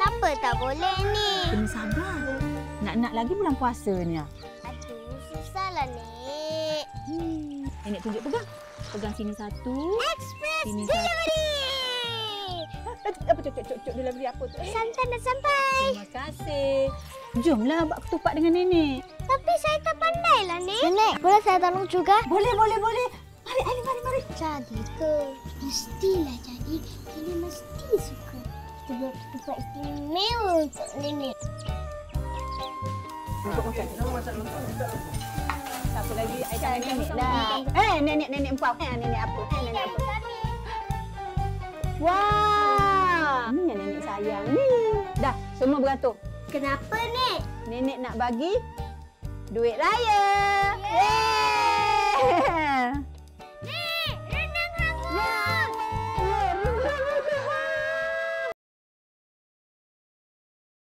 Kenapa tak boleh ni? Kena sabar. Nak lagi bulan puasa ni. Aduh, susahlah, Nek. Nenek tunjuk pegang. Pegang sini satu. Express Sini delivery! Apa cok delivery apa tu? Santan dah sampai. Terima kasih. Jomlah buat ketupat dengan nenek. Tapi saya tak pandai lah, Nek. Nenek, boleh saya tolong juga? Boleh. Mari. Jadi ke? Mestilah jadi. Nenek mesti suka. Kita buat ketupat istimewa untuk Nenek. Untuk makan. Apa lagi? Aisyah nenek dah. Nenek empau. Nenek apa? Nenek apa? Wah! Ni yang nenek sayang ni. Dah, semua beratur. Kenapa, Nek? Nenek nak bagi duit raya. Yeay!